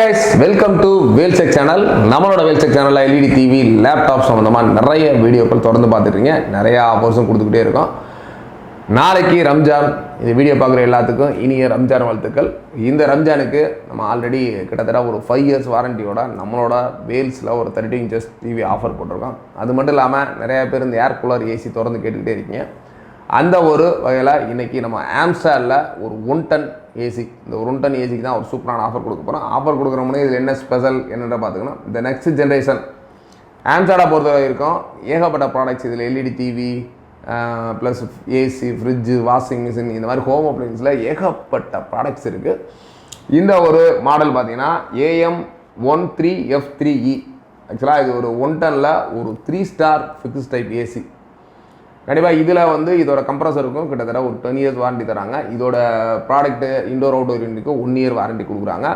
Guys, welcome to வேல்செக் channel. நம்மளோட வேல்செக் சேனலில் எல்இடி டிவி, லேப்டாப் சம்மந்தமாக நிறைய வீடியோக்கள் தொடர்ந்து பார்த்துட்ருக்கீங்க. நிறையா ஆஃபர்ஸும் கொடுத்துக்கிட்டே இருக்கோம். நாளைக்கு ரம்ஜான். இந்த வீடியோ பார்க்குற எல்லாத்துக்கும் இனிய ரம்ஜான் வாழ்த்துக்கள். இந்த ரம்ஜானுக்கு நம்ம ஆல்ரெடி கிட்டத்தட்ட ஒரு 5 years வாரண்டியோட நம்மளோட வேல்ஸில் ஒரு 32 inches டிவி ஆஃபர் போட்டிருக்கோம். அது மட்டும் இல்லாமல் நிறையா பேர் இந்த ஏர் கூலர் ஏசி தொடர்ந்து கேட்டுக்கிட்டே இருக்கீங்க. அந்த ஒரு வகையில் இன்றைக்கி நம்ம ஆம்ஸ்டாரில் ஒரு 1 ton ஏசி, இந்த 1 ton ஏசிக்கு தான் ஒரு சூப்பரான ஆஃபர் கொடுக்க போகிறோம். ஆஃபர் கொடுக்குறோம்னு இதில் என்ன ஸ்பெஷல் என்னென்ன பார்த்துக்கணும். இந்த நெக்ஸ்ட் ஜென்ரேஷன் ஆம்ஸ்டாரை பொறுத்தவரை இருக்கும் ஏகப்பட்ட ப்ராடக்ட்ஸ். இதில் LED TV plus AC, fridge, washing machine, இந்த மாதிரி ஹோம் அப்ளையன்ஸில் ஏகப்பட்ட ப்ராடக்ட்ஸ் இருக்குது. இந்த ஒரு மாடல் பார்த்தீங்கன்னா AM13F3E. ஆக்சுவலாக இது ஒரு 1 tonல ஒரு 3 star ஃபிக்ஸ் டைப் ஏசி. கண்டிப்பாக இதில் இதோட கம்ப்ரஸருக்கும் கிட்டத்தட்ட ஒரு 10 years வாரண்டி தராங்க. இதோட ப்ராடக்ட்டு இண்டோர் அவுட்டோர் யூனிட்டுக்கு 1 year வாரண்டி கொடுக்குறாங்க.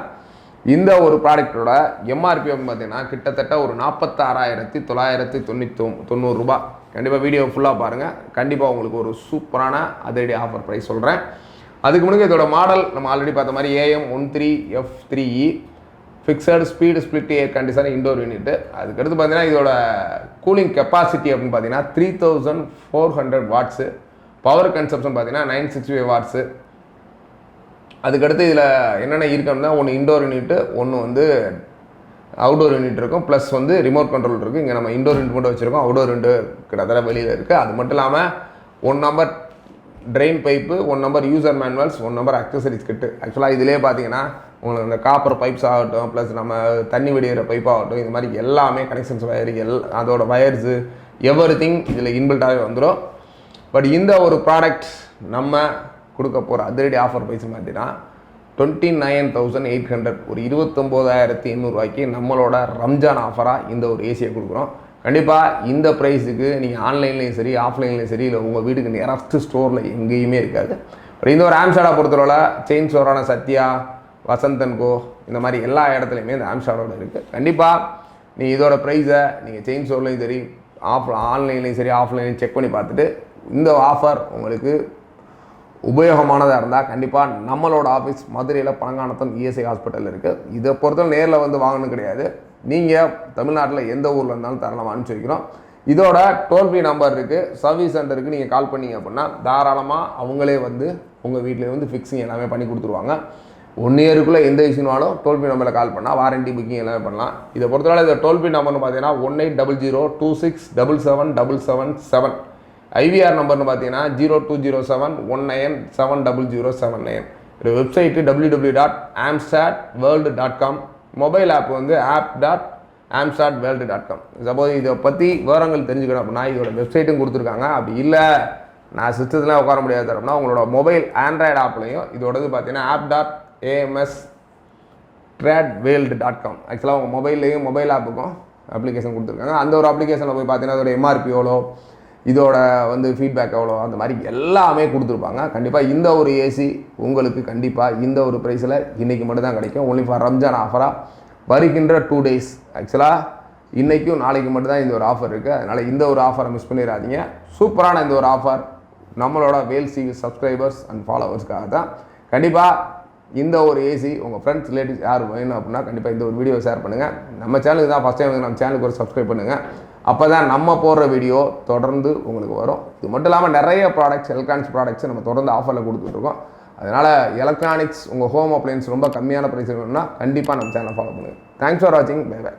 இந்த ஒரு ப்ராடக்டோட எம்ஆர்பி பார்த்தீங்கன்னா கிட்டத்தட்ட ஒரு 46,990 ரூபா. கண்டிப்பாக வீடியோ ஃபுல்லாக பாருங்கள். கண்டிப்பாக உங்களுக்கு ஒரு சூப்பரான அதிரடி ஆஃபர் ப்ரைஸ் சொல்கிறேன். அதுக்கு முன்னாடி இதோட மாடல் நம்ம ஆல்ரெடி பார்த்த மாதிரி AM13F3E fixed speed split air condition indoor unit. அதுக்கடுத்து பார்த்தீங்கன்னா இதோட கூலிங் கெப்பாசிட்டி அப்படின்னு பார்த்தீங்கன்னா 3400 watts. பவர் கன்சப்ஷன் பார்த்தீங்கன்னா 965 watts. அதுக்கடுத்து இதில் என்னென்ன இருக்குன்னா ஒன்று இண்டோர் யூனிட்டு, ஒன்று அவுடோர் யூனிட் இருக்கும், ப்ளஸ் ரிமோட் கண்ட்ரோல் இருக்குது. இங்கே நம்ம இண்டோர் யூனிட் மட்டும் வச்சுருக்கோம், அவுடோர் யூனிட் கிட்டத்தட்ட வெளியில் இருக்குது. அது மட்டும் இல்லாமல் 1 number drain pipe, 1 number user manuals, 1 number accessories kit. ஆக்சுவலாக இதிலே பார்த்தீங்கன்னா உங்களுக்கு இந்த காப்பர் பைப்ஸ் ஆகட்டும், ப்ளஸ் நம்ம தண்ணி வெடிகிற பைப் ஆகட்டும், இது மாதிரி எல்லாமே கனெக்ஷன்ஸ் வயர் அதோட வயர்ஸு எவ்ரிதிங் இதில் இன்பில்ட்டாகவே வந்துடும். பட் இந்த ஒரு ப்ராடக்ட் நம்ம கொடுக்க போகிற அதிரடி ஆஃபர் ப்ரைஸ் பார்த்தீங்கன்னா 29,800, ஒரு 29,800 ரூபாய்க்கு நம்மளோட ரம்ஜான் ஆஃபராக இந்த ஒரு ஏசியை கொடுக்குறோம். கண்டிப்பாக இந்த ப்ரைஸுக்கு நீங்கள் ஆன்லைன்லேயும் சரி ஆஃப்லைன்லேயும் சரி இல்லை உங்கள் வீட்டுக்கு நியரஸ்ட் ஸ்டோரில் எங்கேயுமே இருக்காது. இந்த ஒரு ஆம்ஸ்டாரை பொறுத்தவரை செயின் ஸ்டோரான சத்யா, வசந்தன்கோ, இந்த மாதிரி எல்லா இடத்துலையுமே இந்த ஆம்ஸ்டாரோட இருக்குது. கண்டிப்பாக நீங்கள் இதோட ப்ரைஸை நீங்கள் செயின் ஸ்டோர்லேயும் சரி ஆன்லைன்லேயும் சரி ஆஃப்லைன்லையும் செக் பண்ணி பார்த்துட்டு இந்த ஆஃபர் உங்களுக்கு உபயோகமானதாக இருந்தால் கண்டிப்பாக நம்மளோட ஆஃபீஸ் மதுரையில் பழங்கானத்தம் இஎஸ்ஐ ஹாஸ்பிட்டல் இருக்குது. இதை பொறுத்தவரை நேரில் வாங்கணும் கிடையாது. நீங்கள் தமிழ்நாட்டில் எந்த ஊரில் இருந்தாலும் தரலாம் அனுப்பிச்சி வைக்கிறோம். இதோட டோல் ஃப்ரீ நம்பர் இருக்குது. சர்வீஸ் சென்டருக்கு நீங்கள் கால் பண்ணிங்க அப்படின்னா தாராளமாக அவங்களே உங்கள் வீட்டில் ஃபிக்ஸிங் எல்லாமே பண்ணி கொடுத்துருவாங்க. 1 yearக்குள்ளே எந்த இஷ்யூனாலும் டோல் ஃப்ரீ நம்பரில் கால் பண்ணால் வாரண்டி புக்கிங் எல்லாமே பண்ணலாம். இதை பொறுத்தவரை இந்த டோல் ஃப்ரீ நம்பர்னு பார்த்தீங்கன்னா 1800267777. ஐவிஆர் நம்பர்னு பார்த்தீங்கன்னா 0207197009. இது website www.amstadworld.com. Mobile app app.amstadworld.com. Suppose இதை பற்றி விவரங்கள் தெரிஞ்சுக்கணும் அப்படின்னா இதோட வெப்சைட்டும் கொடுத்துருக்காங்க. அப்படி இல்லை நான் சிஸ்டத்தில் உட்கார முடியாது அப்படின்னா உங்களோட மொபைல் ஆண்ட்ராய்டு ஆப்லையும் இதோடது பார்த்தீங்கன்னா app.amstradworld.com. ஆக்சுவலாக உங்கள் மொபைல்லையும் மொபைல் ஆப்புக்கும் அப்ளிகேஷன் கொடுத்துருக்காங்க. அந்த ஒரு அப்ளிகேஷனில் போய் பார்த்தீங்கன்னா அதோட எம்ஆர்பி எவ்வளோ, இதோட ஃபீட்பேக் எவ்வளோ, அந்த மாதிரி எல்லாமே கொடுத்துருப்பாங்க. கண்டிப்பாக இந்த ஒரு ஏசி உங்களுக்கு கண்டிப்பாக இந்த ஒரு ப்ரைஸில் இன்றைக்கி மட்டும் தான் கிடைக்கும். ஒன்லி ஃபார் ரம்ஜான் ஆஃபராக வருகின்ற 2 days. ஆக்சுவலாக இன்றைக்கும் நாளைக்கு மட்டும்தான் இந்த ஒரு ஆஃபர் இருக்குது. அதனால் இந்த ஒரு ஆஃபரை மிஸ் பண்ணிடாதீங்க. சூப்பரான இந்த ஒரு ஆஃபர் நம்மளோட வேல்சி சப்ஸ்கிரைபர்ஸ் அண்ட் ஃபாலோவர்ஸ்க்காக தான். கண்டிப்பாக இந்த ஒரு ஏசி உங்கள் ஃப்ரெண்ட்ஸ் ரிலேட்டிவ்ஸ் யார் வேணும் அப்படின்னா கண்டிப்பாக இந்த ஒரு வீடியோ ஷேர் பண்ணுங்கள். நம்ம சேனலுக்கு தான் ஃபஸ்ட் டைம் நம்ம சேனலுக்கு ஒரு சப்ஸ்கிரைப் பண்ணுங்கள். அப்போ தான் நம்ம போடுற வீடியோ தொடர்ந்து உங்களுக்கு வரும். இது மட்டும் இல்லாமல் நிறைய ப்ராடக்ட்ஸ், எலக்ட்ரானிக்ஸ் ப்ராடக்ட்ஸ் நம்ம தொடர்ந்து ஆஃபரில் கொடுத்துட்ருக்கோம். அதனால் எலக்ட்ரானிக்ஸ் உங்கள் ஹோம் அப்ளையன்ஸ் ரொம்ப கம்மியான ப்ரைஸ் வேணும்னா கண்டிப்பாக நம்ம சேனலை ஃபாலோ பண்ணுங்கள். தேங்க்ஸ் ஃபார் வாட்சிங். Bye by.